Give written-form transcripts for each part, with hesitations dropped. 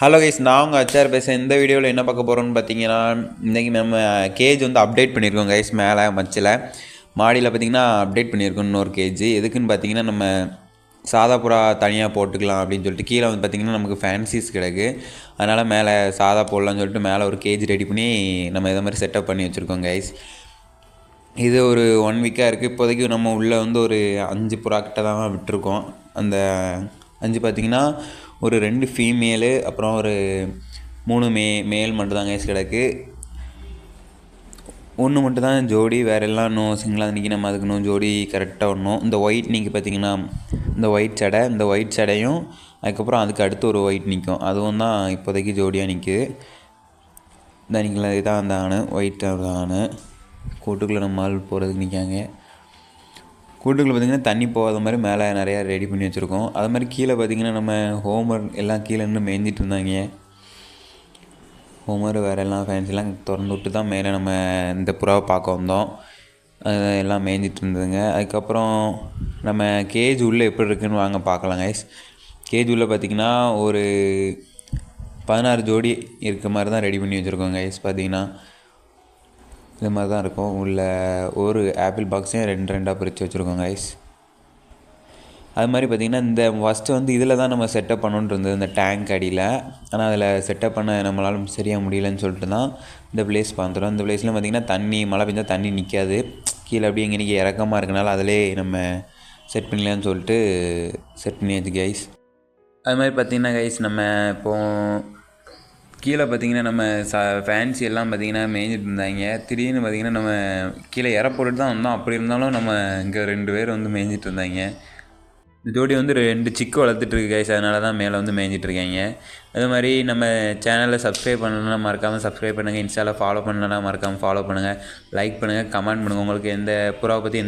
Hello guys, நான் உங்கள் அச்சார் பேசுகிறேன். இந்த வீடியோவில் என்ன பார்க்க போகிறோம்னு பார்த்தீங்கன்னா, இன்றைக்கி நம்ம கேஜ் வந்து அப்டேட் பண்ணியிருக்கோம் கைஸ். மேலே மச்சில் மாடியில் பார்த்தீங்கன்னா அப்டேட் பண்ணியிருக்கோம் இன்னொரு கேஜ். எதுக்குன்னு பார்த்தீங்கன்னா, நம்ம சாதா புறா தனியாக போட்டுக்கலாம் அப்படின்னு சொல்லிட்டு கீழே வந்து பார்த்திங்கன்னா நமக்கு ஃபேன்சிஸ் கிடக்கு. அதனால் மேலே சாதா போடலான்னு சொல்லிட்டு மேலே ஒரு கேஜ் ரெடி பண்ணி நம்ம இதை மாதிரி செட்டப் பண்ணி வச்சுருக்கோம் கைஸ். இது ஒரு 1 வீக்காக இருக்குது. இப்போதைக்கு நம்ம உள்ளே வந்து ஒரு 5 புறா கிட்ட தான் விட்டுருக்கோம். அந்த 5 பார்த்திங்கன்னா ஒரு 2 ஃபீமேலு, அப்புறம் ஒரு 3 மேல் மட்டும் தான் கைஸ் கிடக்கு. 1 மட்டும் தான் ஜோடி, வேறு எல்லாம் இன்னும் சிங்கிளாக இன்றைக்கி நம்ம அதுக்கு இன்னும் ஜோடி கரெக்டாக வரணும். இந்த ஒயிட் நீங்கள் பார்த்திங்கன்னா இந்த ஒயிட் சடையும் அதுக்கப்புறம் அதுக்கு அடுத்து ஒரு ஒயிட் நிற்கும், அதுவும் தான் இப்போதைக்கு ஜோடியாக நிற்குது. இந்த நீங்கள் இதான் அந்த ஆணு, ஒயிட் ஆணு. கூட்டுக்குள்ளே நம்ம ஆள் போகிறதுக்கு நிற்காங்க. கூட்டுக்குள்ளே பார்த்திங்கன்னா தண்ணி போகாத மாதிரி மேலே நிறையா ரெடி பண்ணி வச்சுருக்கோம். அது மாதிரி கீழே பார்த்திங்கன்னா நம்ம ஹோமர் எல்லாம் கீழே நின்று மேய்ஞ்சிட்டு இருந்தாங்க. ஹோமர் வேறு எல்லாம் ஃபேன்ஸெல்லாம் திறந்து விட்டு தான் மேலே நம்ம இந்த புறாவை பார்க்க வந்தோம். எல்லாம் மேய்ஞ்சிட்டு இருந்ததுங்க. அதுக்கப்புறம் நம்ம கேஜ் உள்ளே எப்படி இருக்குதுன்னு வாங்க பார்க்கலாம் கைஸ். கேஜ் உள்ளே பார்த்திங்கன்னா ஒரு 16 ஜோடி இருக்க மாதிரி தான் ரெடி பண்ணி வச்சுருக்கோம் கைஸ். பார்த்திங்கன்னா இது மாதிரி தான் இருக்கும். உள்ள ஒரு ஆப்பிள் பாக்ஸையும் 2 பிரித்து வச்சுருக்கோம் கைஸ். அது மாதிரி பார்த்திங்கன்னா இந்த ஃபஸ்ட்டு வந்து இதில் தான் நம்ம செட்டப் பண்ணணுன்ட்டு இருந்தது, இந்த டேங்க் அடியில். ஆனால் அதில் செட்டப் பண்ண நம்மளால் சரியாக முடியலன்னு சொல்லிட்டு தான் இந்த பிளேஸ் பார்த்துறோம். இந்த பிளேஸில் பார்த்திங்கன்னா தண்ணி மழை பெஞ்சால் தண்ணி நிற்காது. கீழே அப்படியே இங்கே இறக்கமாக இருக்கனால அதிலே நம்ம செட் பண்ணலான்னு சொல்லிட்டு செட் பண்ணியாச்சு கைஸ். அது மாதிரி பார்த்திங்கன்னா கைஸ், நம்ம இப்போது கீழே பார்த்திங்கன்னா நம்ம ஃபேன்சி எல்லாம் பார்த்திங்கன்னா மேய்ஞ்சிட்டு இருந்தாங்க. திடீர்னு பார்த்திங்கன்னா நம்ம கீழே போட்டுட்டு தான் வந்தோம். அப்படி இருந்தாலும் நம்ம இங்கே 2 பேர் வந்து மேய்ஞ்சிட்டு இருந்தாங்க. இந்த ஜோடி வந்து 2 சிக்கு வளர்த்துட்ருக்கு கைஸ். அதனால தான் மேலே வந்து மேய்ஞ்சிட்ருக்காங்க. அது மாதிரி நம்ம சேனலில் சப்ஸ்கிரைப் பண்ணணும்னா மறக்காமல் சப்ஸ்கிரைப் பண்ணுங்கள். இன்ஸ்டாவில் ஃபாலோ பண்ணலன்னா மறக்காமல் ஃபாலோ பண்ணுங்கள். லைக் பண்ணுங்கள், கமெண்ட் பண்ணுங்கள். உங்களுக்கு எந்த புறாவை பற்றி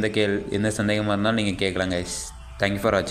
எந்த சந்தேகமாக இருந்தாலும் நீங்கள் கேட்கலாம் கைஸ். தேங்க்யூ ஃபார் வாட்சிங்.